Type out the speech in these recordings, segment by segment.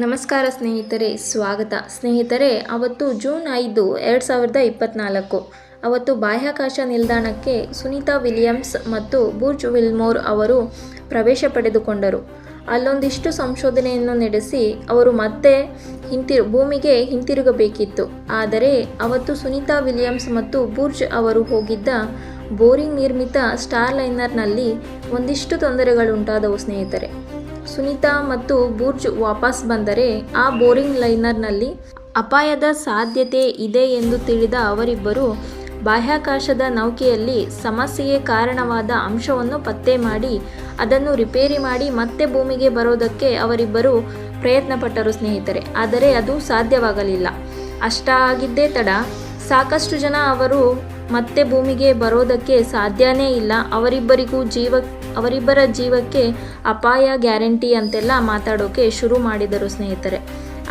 ನಮಸ್ಕಾರ ಸ್ನೇಹಿತರೆ, ಸ್ವಾಗತ. ಸ್ನೇಹಿತರೆ, ಅವತ್ತು ಜೂನ್ 5, 2024 ಅವತ್ತು ಬಾಹ್ಯಾಕಾಶ ನಿಲ್ದಾಣಕ್ಕೆ ಸುನೀತಾ ವಿಲಿಯಮ್ಸ್ ಮತ್ತು ಬುರ್ಜ್ ವಿಲ್ಮೋರ್ ಅವರು ಪ್ರವೇಶ ಪಡೆದುಕೊಂಡರು. ಅಲ್ಲೊಂದಿಷ್ಟು ಸಂಶೋಧನೆಯನ್ನು ನಡೆಸಿ ಅವರು ಮತ್ತೆ ಭೂಮಿಗೆ ಹಿಂತಿರುಗಬೇಕಿತ್ತು. ಆದರೆ ಅವತ್ತು ಸುನೀತಾ ವಿಲಿಯಮ್ಸ್ ಮತ್ತು ಬುರ್ಜ್ ಅವರು ಹೋಗಿದ್ದ ಬೋರಿಂಗ್ ನಿರ್ಮಿತ ಸ್ಟಾರ್ಲೈನರ್ನಲ್ಲಿ ಒಂದಿಷ್ಟು ತೊಂದರೆಗಳುಂಟಾದವು. ಸ್ನೇಹಿತರೆ, ಸುನೀತಾ ಮತ್ತು ಬುರ್ಜ್ ವಾಪಸ್ ಬಂದರೆ ಆ ಬೋರಿಂಗ್ ಲೈನರ್ನಲ್ಲಿ ಅಪಾಯದ ಸಾಧ್ಯತೆ ಇದೆ ಎಂದು ತಿಳಿದ ಅವರಿಬ್ಬರು ಬಾಹ್ಯಾಕಾಶದ ನೌಕೆಯಲ್ಲಿ ಸಮಸ್ಯೆಗೆ ಕಾರಣವಾದ ಅಂಶವನ್ನು ಪತ್ತೆ ಮಾಡಿ ಅದನ್ನು ರಿಪೇರಿ ಮಾಡಿ ಮತ್ತೆ ಭೂಮಿಗೆ ಬರೋದಕ್ಕೆ ಅವರಿಬ್ಬರು ಪ್ರಯತ್ನಪಟ್ಟರು. ಸ್ನೇಹಿತರೆ, ಆದರೆ ಅದು ಸಾಧ್ಯವಾಗಲಿಲ್ಲ. ಅಷ್ಟಾಗಿದ್ದೇ ತಡ, ಸಾಕಷ್ಟು ಜನ ಅವರು ಮತ್ತೆ ಭೂಮಿಗೆ ಬರೋದಕ್ಕೆ ಸಾಧ್ಯನೇ ಇಲ್ಲ, ಅವರಿಬ್ಬರ ಜೀವಕ್ಕೆ ಅಪಾಯ ಗ್ಯಾರಂಟಿ ಅಂತೆಲ್ಲ ಮಾತಾಡೋಕೆ ಶುರು ಮಾಡಿದರು. ಸ್ನೇಹಿತರೆ,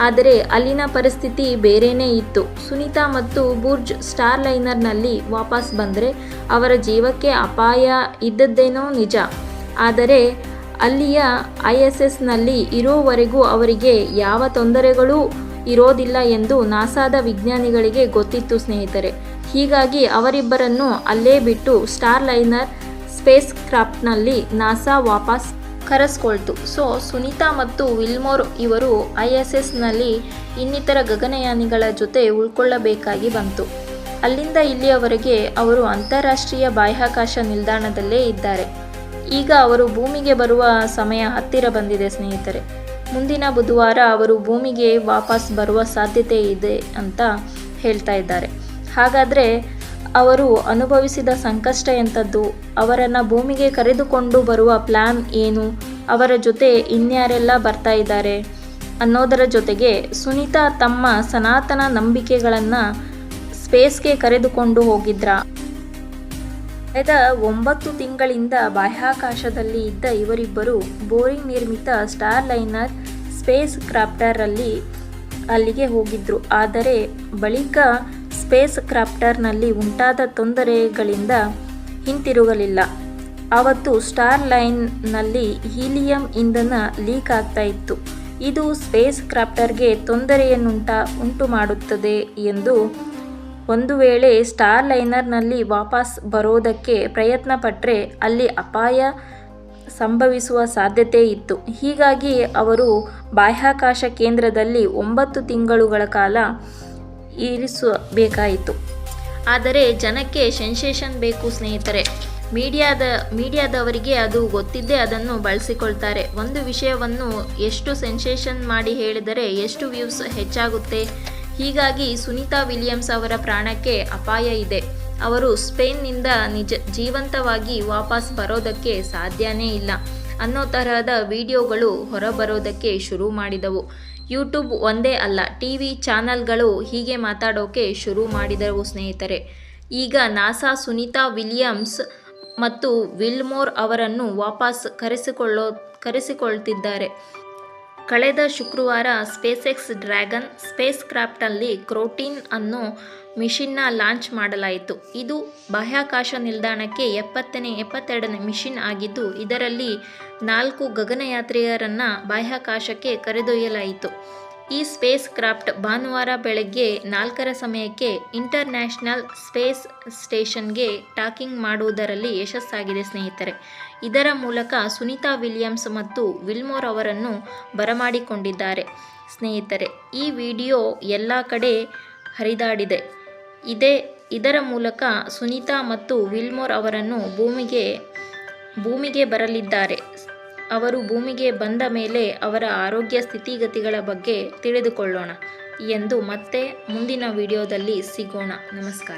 ಆದರೆ ಅಲ್ಲಿನ ಪರಿಸ್ಥಿತಿ ಬೇರೆಯೇ ಇತ್ತು. ಸುನೀತಾ ಮತ್ತು ಬುರ್ಜ್ ಸ್ಟಾರ್ಲೈನರ್ನಲ್ಲಿ ವಾಪಸ್ ಬಂದರೆ ಅವರ ಜೀವಕ್ಕೆ ಅಪಾಯ ಇದ್ದದ್ದೇನೋ ನಿಜ, ಆದರೆ ಅಲ್ಲಿಯ ISSನಲ್ಲಿ ಇರೋವರೆಗೂ ಅವರಿಗೆ ಯಾವ ತೊಂದರೆಗಳೂ ಇರೋದಿಲ್ಲ ಎಂದು ನಾಸಾದ ವಿಜ್ಞಾನಿಗಳಿಗೆ ಗೊತ್ತಿತ್ತು. ಸ್ನೇಹಿತರೆ, ಹೀಗಾಗಿ ಅವರಿಬ್ಬರನ್ನು ಅಲ್ಲೇ ಬಿಟ್ಟು ಸ್ಟಾರ್ಲೈನರ್ ಸ್ಪೇಸ್ ಕ್ರಾಫ್ಟ್ನಲ್ಲಿ ನಾಸಾ ವಾಪಸ್ ಕರೆಸ್ಕೊಳ್ತು. ಸುನೀತಾ ಮತ್ತು ವಿಲ್ಮೋರ್ ಇವರು ISSನಲ್ಲಿ ಇನ್ನಿತರ ಗಗನಯಾನಿಗಳ ಜೊತೆ ಉಳ್ಕೊಳ್ಳಬೇಕಾಗಿ ಬಂತು. ಅಲ್ಲಿಂದ ಇಲ್ಲಿಯವರೆಗೆ ಅವರು ಅಂತಾರಾಷ್ಟ್ರೀಯ ಬಾಹ್ಯಾಕಾಶ ನಿಲ್ದಾಣದಲ್ಲೇ ಇದ್ದಾರೆ. ಈಗ ಅವರು ಭೂಮಿಗೆ ಬರುವ ಸಮಯ ಹತ್ತಿರ ಬಂದಿದೆ. ಸ್ನೇಹಿತರೆ, ಮುಂದಿನ ಬುಧವಾರ ಅವರು ಭೂಮಿಗೆ ವಾಪಸ್ ಬರುವ ಸಾಧ್ಯತೆ ಇದೆ ಅಂತ ಹೇಳ್ತಾ ಇದ್ದಾರೆ. ಹಾಗಾದರೆ ಅವರು ಅನುಭವಿಸಿದ ಸಂಕಷ್ಟ ಎಂಥದ್ದು, ಅವರನ್ನು ಭೂಮಿಗೆ ಕರೆದುಕೊಂಡು ಬರುವ ಪ್ಲ್ಯಾನ್ ಏನು, ಅವರ ಜೊತೆ ಇನ್ಯಾರೆಲ್ಲ ಬರ್ತಾ ಇದ್ದಾರೆ ಅನ್ನೋದರ ಜೊತೆಗೆ ಸುನೀತಾ ತಮ್ಮ ಸನಾತನ ನಂಬಿಕೆಗಳನ್ನು ಸ್ಪೇಸ್ಗೆ ಕರೆದುಕೊಂಡು ಹೋಗಿದ್ರಾ? ಕಳೆದ 9 ತಿಂಗಳಿಂದ ಬಾಹ್ಯಾಕಾಶದಲ್ಲಿ ಇದ್ದ ಇವರಿಬ್ಬರು ಬೋರಿಂಗ್ ನಿರ್ಮಿತ ಸ್ಟಾರ್ಲೈನರ್ ಸ್ಪೇಸ್ ಕ್ರಾಫ್ಟರಲ್ಲಿ ಅಲ್ಲಿಗೆ ಹೋಗಿದ್ರು. ಆದರೆ ಬಳಿಕ ಸ್ಪೇಸ್ ಕ್ರಾಫ್ಟರ್ನಲ್ಲಿ ಉಂಟಾದ ತೊಂದರೆಗಳಿಂದ ಹಿಂತಿರುಗಲಿಲ್ಲ. ಆವತ್ತು ಸ್ಟಾರ್ಲೈನ್ನಲ್ಲಿ ಹೀಲಿಯಂ ಇಂಧನ ಲೀಕ್ ಆಗ್ತಾ ಇತ್ತು. ಇದು ಸ್ಪೇಸ್ ಕ್ರಾಫ್ಟರ್ಗೆ ತೊಂದರೆಯನ್ನುಂಟು ಮಾಡುತ್ತದೆ ಎಂದು ಒಂದು ವೇಳೆ ಸ್ಟಾರ್ಲೈನರ್ನಲ್ಲಿ ವಾಪಸ್ ಬರೋದಕ್ಕೆ ಪ್ರಯತ್ನ ಪಟ್ಟರೆ ಅಲ್ಲಿ ಅಪಾಯ ಸಂಭವಿಸುವ ಸಾಧ್ಯತೆ ಇತ್ತು. ಹೀಗಾಗಿ ಅವರು ಬಾಹ್ಯಾಕಾಶ ಕೇಂದ್ರದಲ್ಲಿ 9 ತಿಂಗಳುಗಳ ಕಾಲ ಇರಿಸಬೇಕಾಯಿತು. ಆದರೆ ಜನಕ್ಕೆ ಸೆನ್ಸೇಷನ್ ಬೇಕು. ಸ್ನೇಹಿತರೆ, ಮೀಡಿಯಾದವರಿಗೆ ಅದು ಗೊತ್ತಿದ್ದೇ ಅದನ್ನು ಬಳಸಿಕೊಳ್ತಾರೆ. ಒಂದು ವಿಷಯವನ್ನು ಎಷ್ಟು ಸೆನ್ಸೇಷನ್ ಮಾಡಿ ಹೇಳಿದರೆ ಎಷ್ಟು ವ್ಯೂಸ್ ಹೆಚ್ಚಾಗುತ್ತೆ. ಹೀಗಾಗಿ ಸುನೀತಾ ವಿಲಿಯಮ್ಸ್ ಅವರ ಪ್ರಾಣಕ್ಕೆ ಅಪಾಯ ಇದೆ. ಅವರು ಸ್ಪೇನ್ನಿಂದ ಜೀವಂತವಾಗಿ ವಾಪಸ್ ಬರೋದಕ್ಕೆ ಸಾಧ್ಯನೇ ಇಲ್ಲ ಅನ್ನೋ ತರಹದ ವಿಡಿಯೋಗಳು ಹೊರಬರೋದಕ್ಕೆ ಶುರು ಮಾಡಿದವು. ಯೂಟ್ಯೂಬ್ ಒಂದೇ ಅಲ್ಲ, TV ಚಾನಲ್ಗಳು ಹೀಗೆ ಮಾತಾಡೋಕೆ ಶುರು ಮಾಡಿದವು. ಸ್ನೇಹಿತರೆ, ಈಗ ನಾಸಾ ಸುನೀತಾ ವಿಲಿಯಮ್ಸ್ ಮತ್ತು ವಿಲ್ಮೋರ್ ಅವರನ್ನು ವಾಪಸ್ ಕರೆಸಿಕೊಳ್ತಿದ್ದಾರೆ. ಕಳೆದ ಶುಕ್ರವಾರ ಸ್ಪೇಸ್ಎಕ್ಸ್ ಡ್ರ್ಯಾಗನ್ ಸ್ಪೇಸ್ ಕ್ರಾಫ್ಟಲ್ಲಿ ಕ್ರೋಟಿನ್ ಅನ್ನೋ ಮಿಷನ್ನ ಲಾಂಚ್ ಮಾಡಲಾಯಿತು. ಇದು ಬಾಹ್ಯಾಕಾಶ ನಿಲ್ದಾಣಕ್ಕೆ 72ನೇ ಮಿಷನ್ ಆಗಿದ್ದು, ಇದರಲ್ಲಿ 4 ಗಗನಯಾತ್ರಿಯರನ್ನು ಬಾಹ್ಯಾಕಾಶಕ್ಕೆ ಕರೆದೊಯ್ಯಲಾಯಿತು. ಈ ಸ್ಪೇಸ್ ಕ್ರಾಫ್ಟ್ ಭಾನುವಾರ ಬೆಳಗ್ಗೆ 4 ಸಮಯಕ್ಕೆ ಇಂಟರ್ನ್ಯಾಷನಲ್ ಸ್ಪೇಸ್ ಸ್ಟೇಷನ್ಗೆ ಟಾಕಿಂಗ್ ಮಾಡುವುದರಲ್ಲಿ ಯಶಸ್ಸಾಗಿದೆ. ಸ್ನೇಹಿತರೆ, ಇದರ ಮೂಲಕ ಸುನೀತಾ ವಿಲಿಯಮ್ಸ್ ಮತ್ತು ವಿಲ್ಮೋರ್ ಅವರನ್ನು ಬರಮಾಡಿಕೊಂಡಿದ್ದಾರೆ. ಸ್ನೇಹಿತರೆ, ಈ ವಿಡಿಯೋ ಎಲ್ಲ ಕಡೆ ಹರಿದಾಡಿದೆ. ಇದರ ಮೂಲಕ ಸುನೀತಾ ಮತ್ತು ವಿಲ್ಮೋರ್ ಅವರನ್ನು ಭೂಮಿಗೆ ಬರಲಿದ್ದಾರೆ. ಅವರು ಭೂಮಿಗೆ ಬಂದ ಮೇಲೆ ಅವರ ಆರೋಗ್ಯ ಸ್ಥಿತಿಗತಿಗಳ ಬಗ್ಗೆ ತಿಳಿದುಕೊಳ್ಳೋಣ ಎಂದು ಮತ್ತೆ ಮುಂದಿನ ವಿಡಿಯೋದಲ್ಲಿ ಸಿಗೋಣ. ನಮಸ್ಕಾರ.